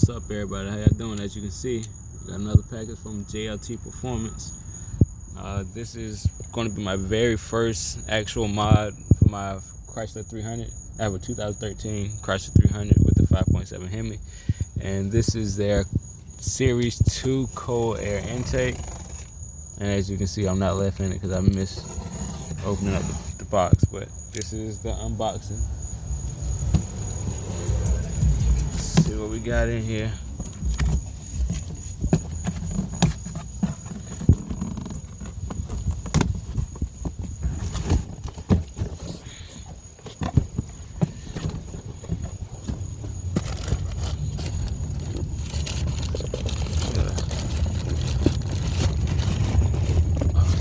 What's up, everybody? How y'all doing? As you can see, we got another package from JLT Performance. This is going to be my very first actual mod for my Chrysler 300. I have a 2013 Chrysler 300 with the 5.7 Hemi, and this is their Series 2 cold air intake. And as you can see, I'm not left-handed because I missed opening up the box, but this is the unboxing. Let's see what we got in here.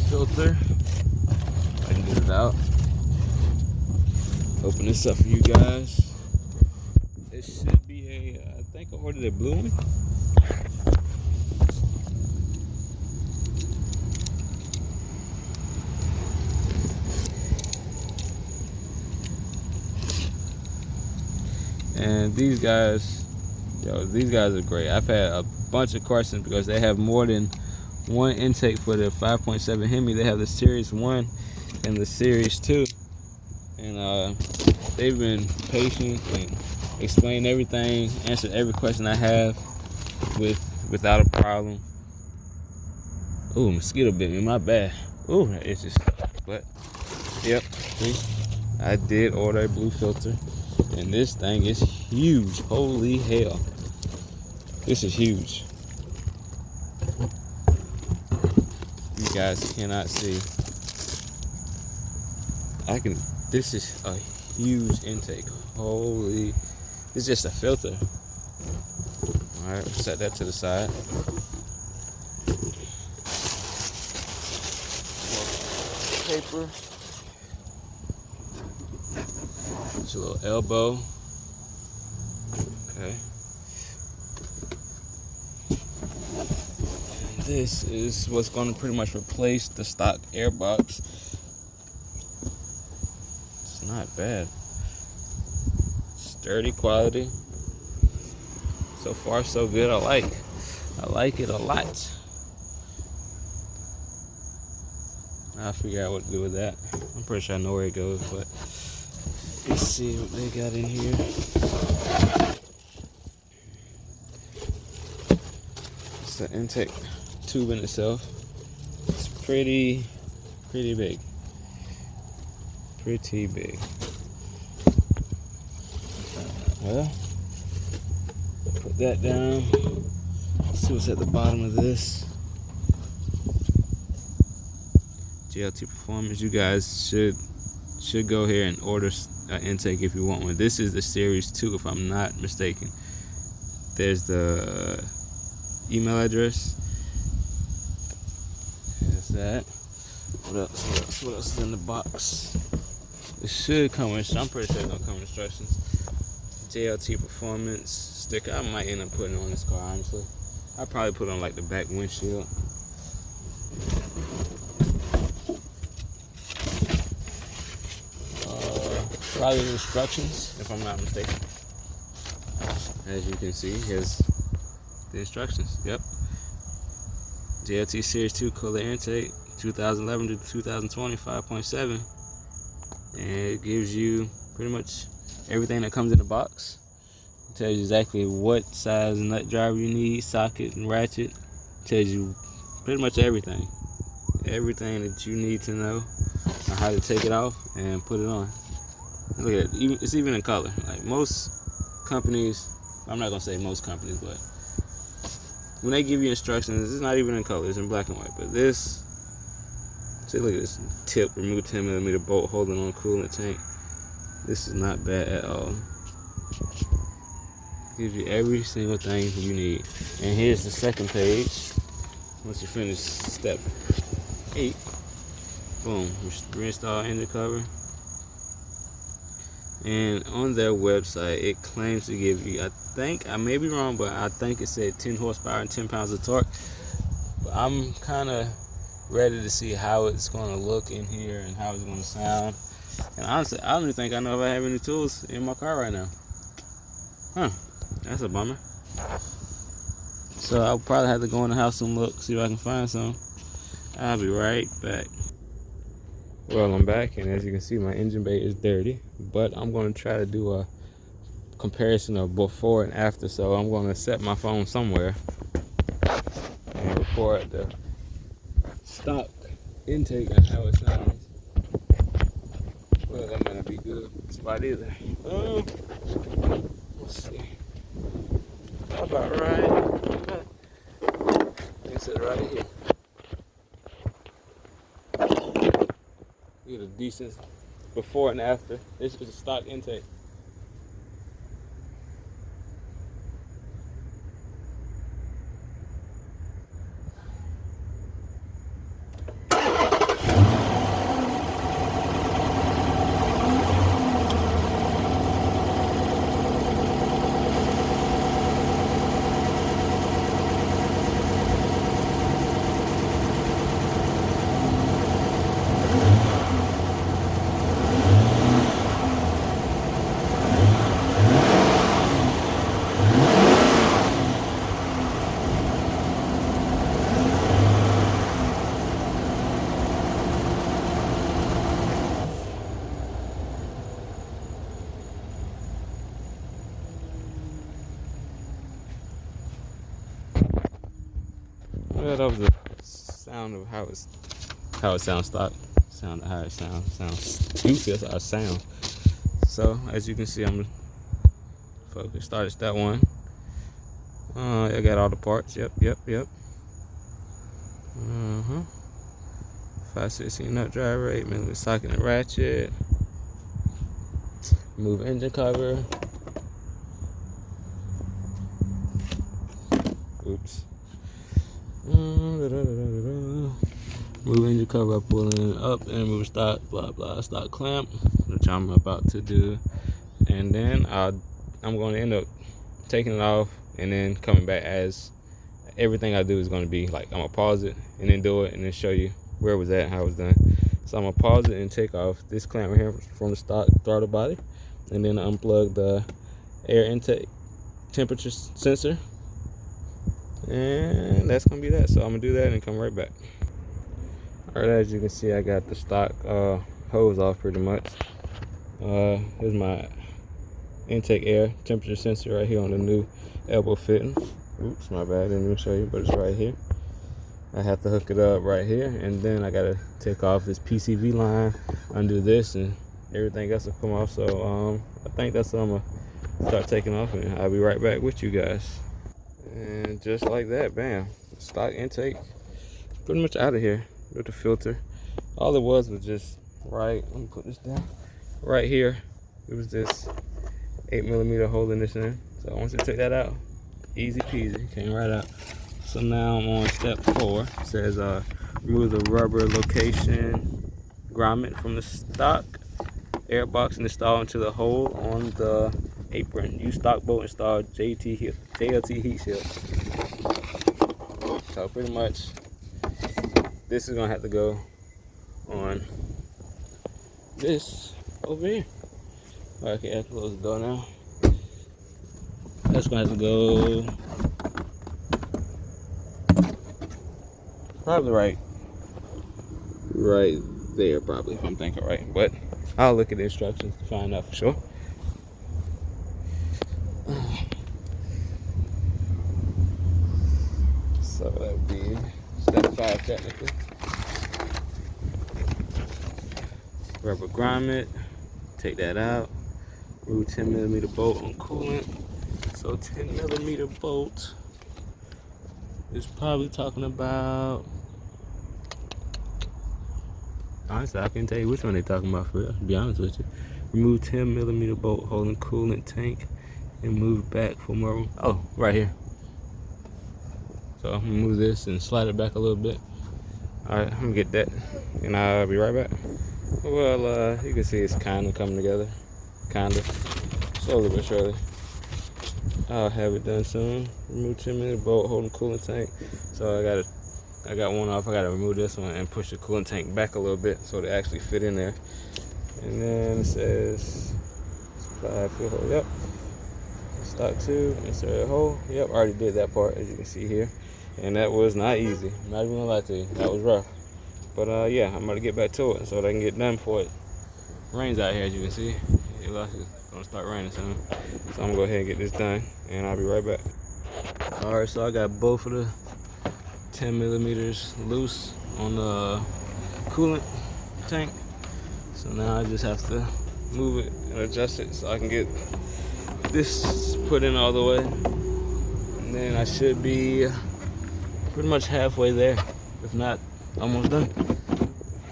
Filter. I can get it out. Open this up for you guys. It should be I think I ordered a blue one. And these guys are great. I've had a bunch of questions because they have more than one intake for the 5.7 Hemi. They have the Series 1 and the Series 2, and they've been patient and explained everything, answered every question I have without a problem. Ooh, mosquito bit me, my bad. Ooh, it's just, but yep, see, I did order a blue filter, and this thing is huge. Holy hell, this is huge. You guys cannot see. This is a huge intake. Holy, it's just a filter. All right, set that to the side. Paper. It's a little elbow. Okay. This is what's going to pretty much replace the stock air box. It's not bad. Sturdy quality. So far, so good. I like it a lot. I'll figure out what to do with that. I'm pretty sure I know where it goes, but let's see what they got in here. It's the intake tube in itself. It's pretty big. Pretty big. Well, put that down. Let's see what's at the bottom of this. JLT Performance. You guys should go here and order an intake if you want one. This is the Series 2, if I'm not mistaken. There's the email address. There's that. What else is in the box? It should come with, I'm pretty sure it's gonna come with instructions. JLT Performance sticker. I might end up putting it on this car, honestly. I'll probably put it on like the back windshield. Probably instructions, if I'm not mistaken. As you can see, here's the instructions. Yep. JLT Series 2 cooler intake, 2011 to 2020, 5.7. And it gives you pretty much everything that comes in the box. It tells you exactly what size nut driver you need, socket and ratchet. It tells you pretty much everything. Everything that you need to know on how to take it off and put it on. Look at it, it's even in color. Like most companies, I'm not gonna say most companies, but when they give you instructions, it's not even in color, it's in black and white. But this, see, look at this tip, remove 10mm bolt holding on coolant tank. This is not bad at all. Gives you every single thing you need. And here's the second page. Once you finish step 8, boom, reinstall engine cover. And on their website, it claims to give you, I may be wrong, but I think it said 10 horsepower and 10 pounds of torque. But I'm kind of ready to see how it's going to look in here and how it's going to sound. And honestly, I don't even think I know if I have any tools in my car right now. Huh, that's a bummer. So I'll probably have to go in the house and look, see if I can find some. I'll be right back. Well, I'm back, and as you can see, my engine bay is dirty, but I'm going to try to do a comparison of before and after. So I'm going to set my phone somewhere and record the stock intake and how it sounds. Well, that might not be good spot either. Let's see. How about right? It's right here. Get a decent before and after. This is a stock intake. Well, that was the sound of how it sounds stock. Sound of how it sounds. Sounds stupid. That's how it sounds. So as you can see, I'm focused. Started that one. I got all the parts. Yep. 5/16 nut driver, 8mm socket and ratchet. Move engine cover. Oops. Move engine cover, pulling up, and move stock, blah blah, stock clamp, which I'm about to do, and then I'm going to end up taking it off and then coming back. As everything I do is going to be like, I'm gonna pause it and then do it and then show you where it was at, how it was done. So I'm gonna pause it and take off this clamp right here from the stock throttle body, and then unplug the air intake temperature sensor. And that's gonna be that. So I'm gonna do that and come right back. All right, as you can see, I got the stock hose off pretty much. Here's my intake air temperature sensor right here on the new elbow fitting. Oops, my bad, didn't even show you, but it's right here. I have to hook it up right here, and then I gotta take off this PCV line, undo this, and everything else will come off. So I think that's what I'm gonna start taking off, and I'll be right back with you guys. And just like that, bam, stock intake pretty much out of here with the filter. All it was just right, let me put this down, right here. It was this 8mm holding this in. So once I take that out, easy peasy, came right out. So now I'm on step 4. It says remove the rubber location grommet from the stock air box and install into the hole on the apron. Use stock bolt install JLT heat shield. So pretty much this is gonna have to go on this over here. Okay, I can close the door now. That's gonna have to go probably right there, probably, if I'm thinking right. But I'll look at the instructions to find out for sure. So that would be step 5 technically. Rubber grommet, take that out. Remove 10mm bolt on coolant. So 10mm bolt is probably talking about, honestly, I can't tell you which one they're talking about for real, to be honest with you. Remove 10mm bolt holding coolant tank and move back for more. Oh, right here. So I'm gonna move this and slide it back a little bit. All right, I'm gonna get that and I'll be right back. Well, you can see it's kind of coming together, kind of, slowly but surely. I'll have it done soon. Remove 10mm bolt holding coolant tank. So I got one off. I gotta remove this one and push the coolant tank back a little bit so to actually fit in there. And then it says supply fuel hole. Yep. stock tube, insert a hole. Yep, already did that part, as you can see here. And that was not easy. I'm not even gonna lie to you. That was rough. But yeah, I'm gonna get back to it so they can get done before it rains out here, as you can see. It's gonna start raining soon. So I'm gonna go ahead and get this done, and I'll be right back. Alright, so I got both of the 10 millimeters loose on the coolant tank. So now I just have to move it and adjust it so I can get this put in all the way. And then I should be pretty much halfway there, if not almost done.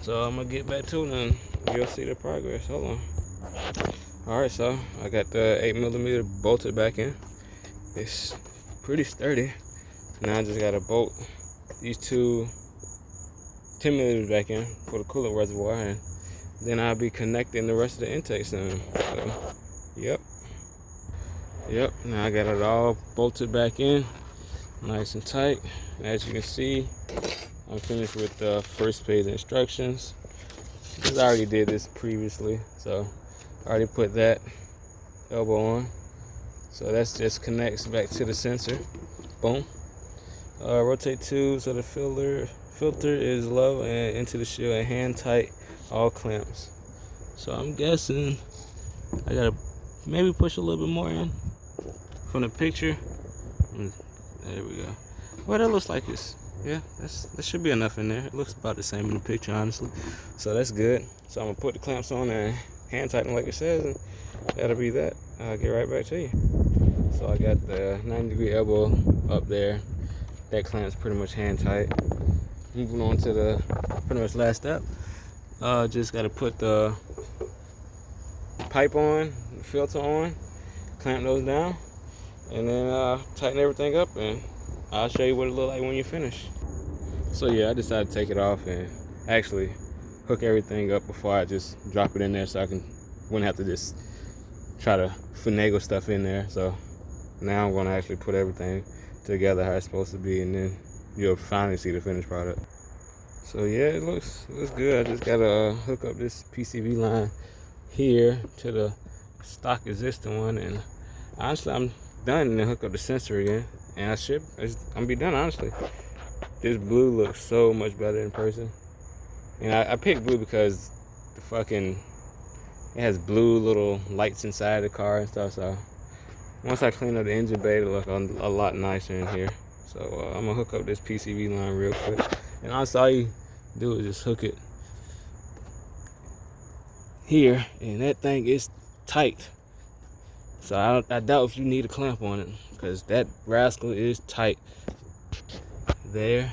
So I'm gonna get back to it and you'll see the progress. Hold on. Alright, so I got the 8 millimeter bolted back in. It's pretty sturdy. Now I just gotta bolt these two 10 millimeters back in for the coolant reservoir, and then I'll be connecting the rest of the intake soon. So, yep. Now I got it all bolted back in, nice and tight. As you can see, I'm finished with the first page of instructions. Because I already did this previously, so I already put that elbow on. So that just connects back to the sensor. Boom. Rotate tube so the filter is low and into the shield, and hand tight all clamps. So I'm guessing I gotta maybe push a little bit more in from the picture. There we go. Well, that looks like it's, yeah, that should be enough in there. It looks about the same in the picture, honestly. So that's good. So I'm gonna put the clamps on and hand tighten like it says, and that'll be that. I'll get right back to you. So I got the 90-degree elbow up there. That clamp's pretty much hand tight. Moving on to the pretty much last step. Just gotta put the pipe on, the filter on, clamp those down, and then tighten everything up, and I'll show you what it looks like when you're finished. So yeah, I decided to take it off and actually hook everything up before I just drop it in there, so I wouldn't have to just try to finagle stuff in there. So now I'm gonna actually put everything together how it's supposed to be, and then you'll finally see the finished product. So yeah, it looks good. I just gotta hook up this PCV line here to the stock existing one, and honestly I'm done, and then hook up the sensor again, and I'm gonna be done. Honestly, this blue looks so much better in person, and I picked blue because it has blue little lights inside the car and stuff. So once I clean up the engine bay, it'll look a lot nicer in here. So I'm gonna hook up this PCV line real quick, and also all you do is just hook it here, and that thing is tight. So I doubt if you need a clamp on it, because that rascal is tight there.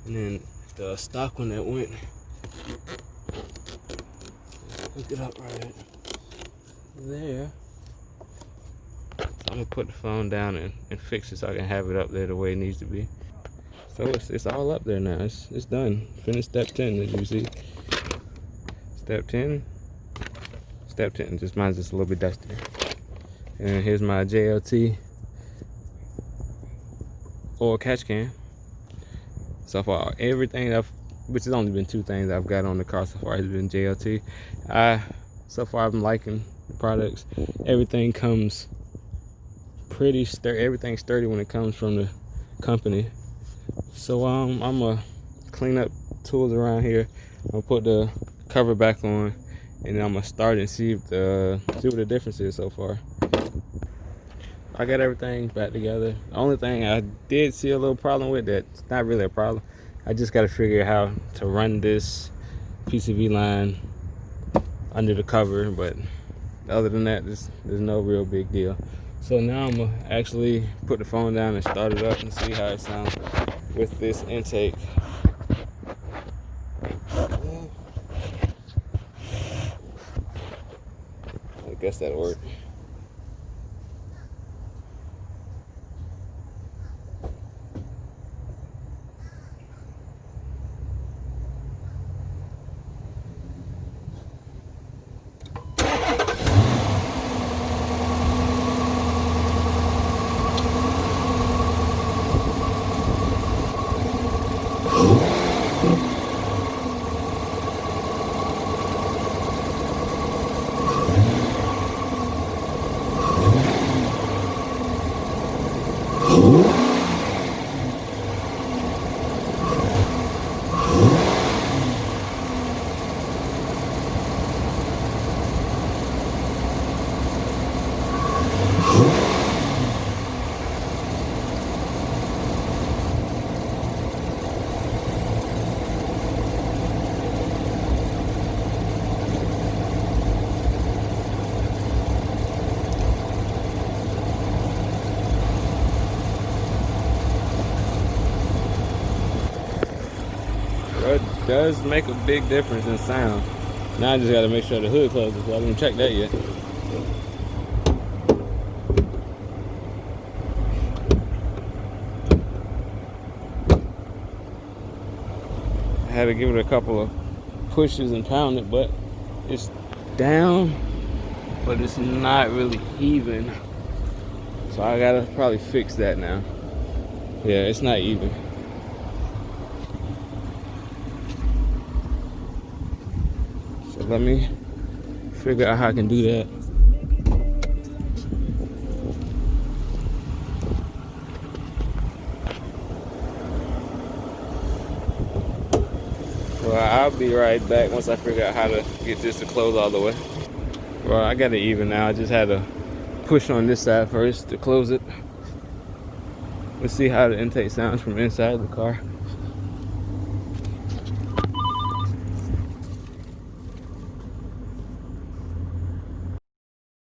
And then the stock one that went, hook it up right there. I'm gonna put the phone down and fix it so I can have it up there the way it needs to be. So it's all up there now. It's done. Finished step 10, as you see. Step 10. Just mine's just a little bit dustier. And here's my JLT oil catch can. So far, everything which has only been 2 things I've got on the car so far, has been JLT. So far I'm liking the products. Everything comes pretty sturdy. Everything's sturdy when it comes from the company. So I'm gonna clean up tools around here. I'm gonna put the cover back on, and then I'm gonna start and see what the difference is so far. I got everything back together. The only thing I did see a little problem with, that's not really a problem. I just got to figure out how to run this PCV line under the cover, but other than that, there's no real big deal. So now I'm gonna actually put the phone down and start it up and see how it sounds with this intake. I guess that'll work. does make a big difference in sound. Now I just gotta make sure the hood closes. I haven't checked that yet. I had to give it a couple of pushes and pound it, but it's down, but it's not really even. So I gotta probably fix that now. Yeah, it's not even. So let me figure out how I can do that. Well, I'll be right back once I figure out how to get this to close all the way. Well, I got it even now. I just had to push on this side first to close it. Let's see how the intake sounds from inside the car.